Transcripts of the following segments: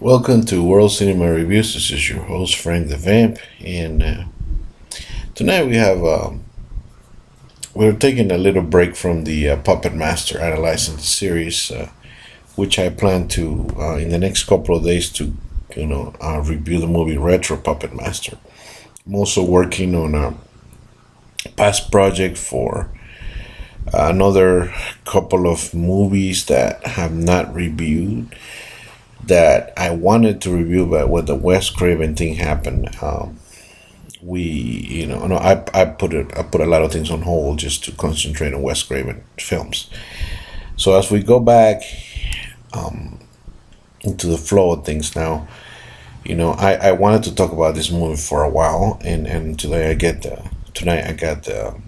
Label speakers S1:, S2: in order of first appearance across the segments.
S1: Welcome to World Cinema Reviews. This is your host Frank the Vamp, and tonight we're taking a little break from the Puppet Master analyzing the series, which I plan to in the next couple of days to review the movie Retro Puppet Master. I'm also working on a past project for another couple of movies that have not reviewed that I wanted to review, but when the Wes Craven thing happened, we, no, I put a lot of things on hold just to concentrate on Wes Craven films. So as we go back um, into the flow of things now, I wanted to talk about this movie for a while, and tonight I got the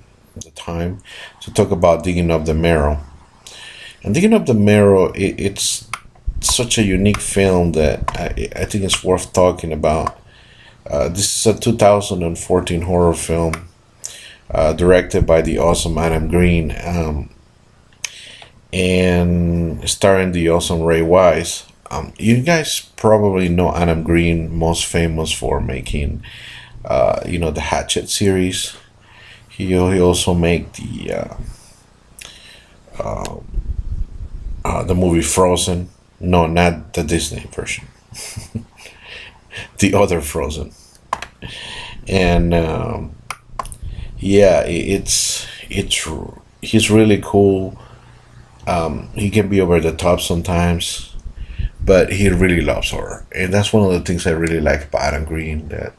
S1: time to talk about digging up the marrow. And digging up the marrow, it's such a unique film that I think it's worth talking about. This is a 2014 horror film directed by the awesome Adam Green, and starring the awesome Ray Wise. You guys probably know Adam Green most famous for making, the Hatchet series. He also made the movie Frozen. No, not the Disney version. The other Frozen. And yeah, it's he's really cool. He can be over the top sometimes, but he really loves horror, and that's one of the things I really like about Adam Green. That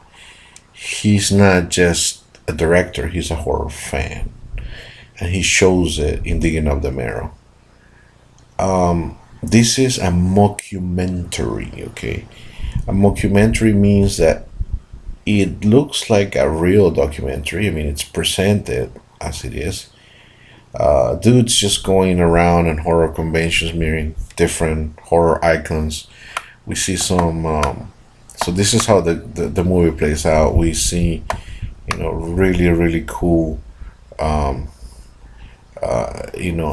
S1: he's not just a director; he's a horror fan, and he shows it in Digging Up the Marrow. This is a mockumentary, okay? A mockumentary means that it looks like a real documentary. I mean, it's presented as it is. Dudes just going around in horror conventions, meeting different horror icons. We see some. So this is how the movie plays out. We see, really really cool. Um,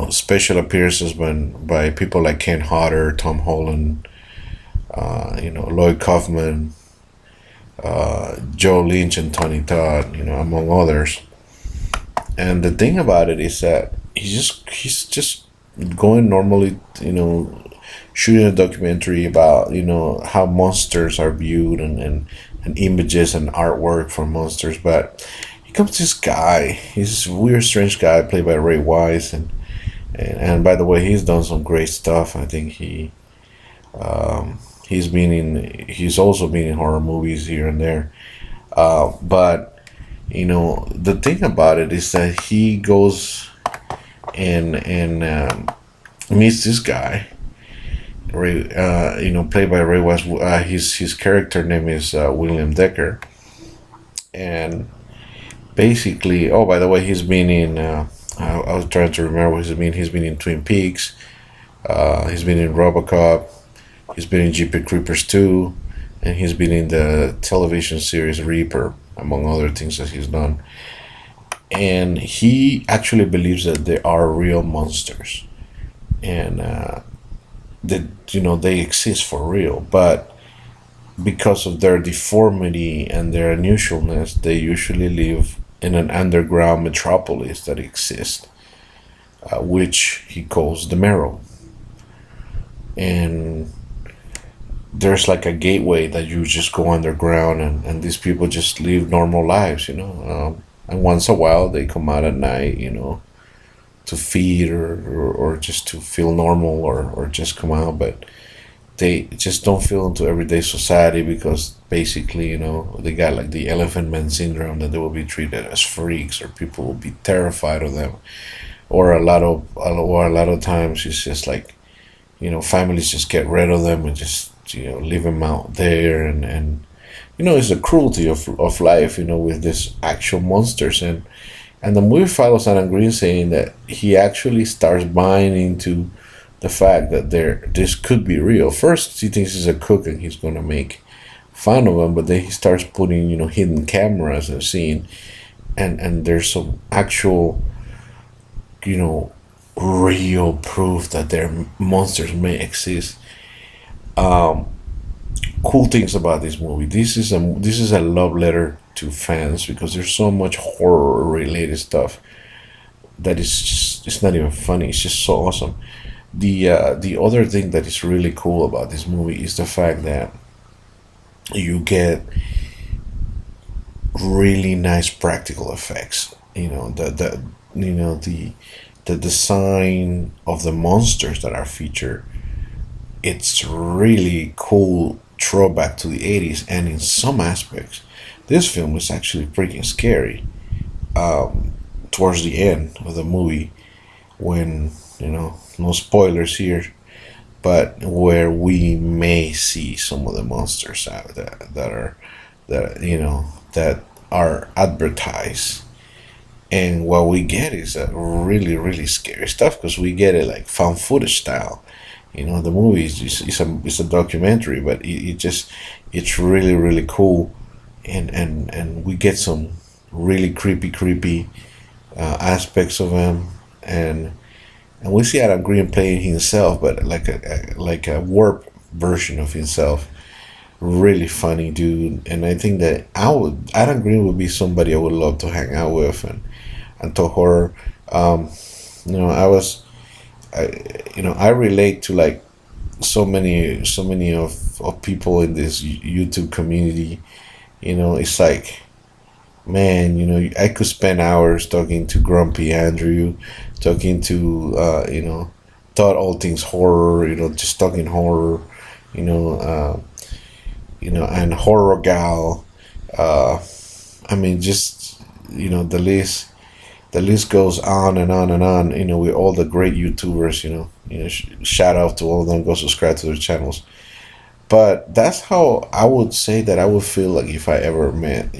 S1: Special appearances by people like Kane Hodder, Tom Holland, Lloyd Kaufman, Joe Lynch, and Tony Todd, among others. And the thing about it is that he's just going normally, shooting a documentary about how monsters are viewed and images and artwork for monsters, but he comes this guy. He's this weird, strange guy played by Ray Wise, and by the way, he's done some great stuff. I think he's also been in horror movies here and there. But the thing about it is that he goes and meets this guy, Ray, played by Ray West. His character name is William Decker, and basically, oh, by the way, he's been in. I was trying to remember what he's been. He's been in Twin Peaks. He's been in RoboCop. He's been in Jeepy Creepers 2, and he's been in the television series Reaper, among other things that he's done. And he actually believes that there are real monsters, and that they exist for real. But because of their deformity and their unusualness, they usually live in an underground metropolis that exists, which he calls the Marrow. And there's like a gateway that you just go underground, and these people just live normal lives. And once a while they come out at night, to feed or just to feel normal, or just come out, but they just don't feel into everyday society because basically, they got like the elephant man syndrome, that they will be treated as freaks, or people will be terrified of them, or a lot of times it's just like, families just get rid of them and just leave them out there, and it's the cruelty of life, with these actual monsters. And the movie follows Adam Green saying that he actually starts buying into the fact that this could be real. First, he thinks he's a cook and he's gonna make fun of him, but then he starts putting hidden cameras and seeing, and there's some actual real proof that their monsters may exist. Um, cool things about this movie. This is a love letter to fans because there's so much horror related stuff that is just, it's not even funny. It's just so awesome. The other thing that is really cool about this movie is the fact that you get really nice practical effects. The design of the monsters that are featured. It's really cool throwback to the 80s, and in some aspects this film is actually freaking scary towards the end of the movie when no spoilers here, but where we may see some of the monsters out that are advertised. And what we get is a really really scary stuff because we get it like found footage style. The movie is just, it's a documentary, but it's really really cool, and we get some really creepy aspects of him, and we see Adam Green playing himself, but like a warped version of himself. Really funny dude, and I think that Adam Green would be somebody I would love to hang out with and talk horror. I was I relate to like so many of people in this YouTube community. It's like, man, I could spend hours talking to Grumpy Andrew, talking to thought all things horror, just talking horror, you know, uh, and horror gal. I mean, just the list goes on and on and on. With all the great YouTubers. Shout out to all of them. Go subscribe to their channels. But that's how I would say that I would feel like if I ever met,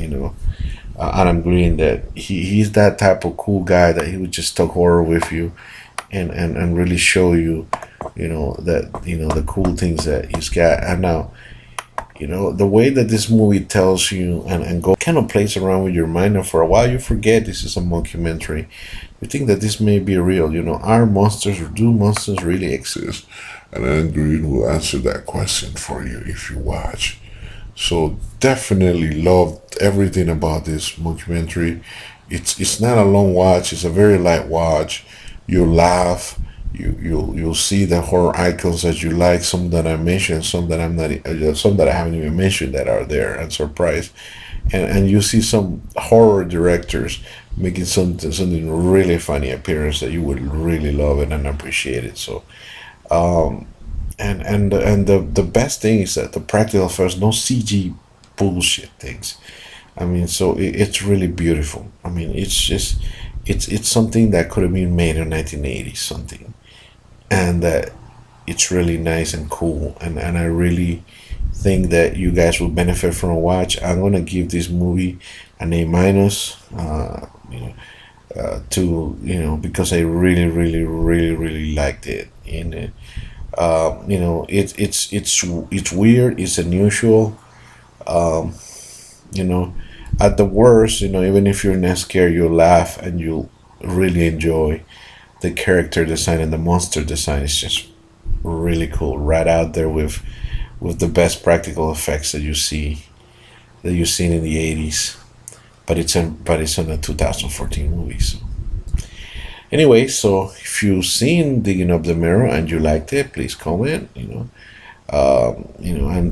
S1: Adam Green. That he's that type of cool guy that he would just talk horror with you, and really show you, that the cool things that he's got. And now, the way that this movie tells you and go kind of plays around with your mind, and for a while you forget this is a mockumentary. You think that this may be real. Are monsters, or do monsters really exist? And Alan Green will answer that question for you if you watch. So definitely loved everything about this mockumentary. It's not a long watch. It's a very light watch. You'll laugh. You'll see the horror icons that you like. Some that I mentioned, some that I'm not, some that I haven't even mentioned that are there and surprised. And you see some horror directors making something really funny appearance that you would really love it and appreciate it. So and the best thing is that the practical effects, no CG bullshit things. I mean, so it's really beautiful. I mean, it's just it's something that could have been made in 1980 something, and that it's really nice and cool, and I really think that you guys will benefit from a watch. I'm gonna give this movie an A minus. To because I really really really really liked it. And it's weird, it's unusual. um you know at the worst, even if you're not scared, you'll laugh and you'll really enjoy the character design, and the monster design is just really cool, right out there with the best practical effects that you've seen in the 80s. But it's in a 2014 movie. So anyway, so if you've seen Digging Up the Marrow and you liked it, please comment, and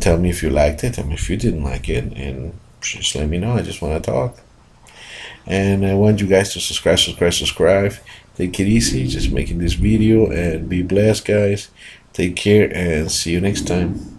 S1: tell me if you liked it and if you didn't like it, and just let me know. I just want to talk, and I want you guys to subscribe. Take it easy, just making this video, and be blessed, guys. Take care and see you next time.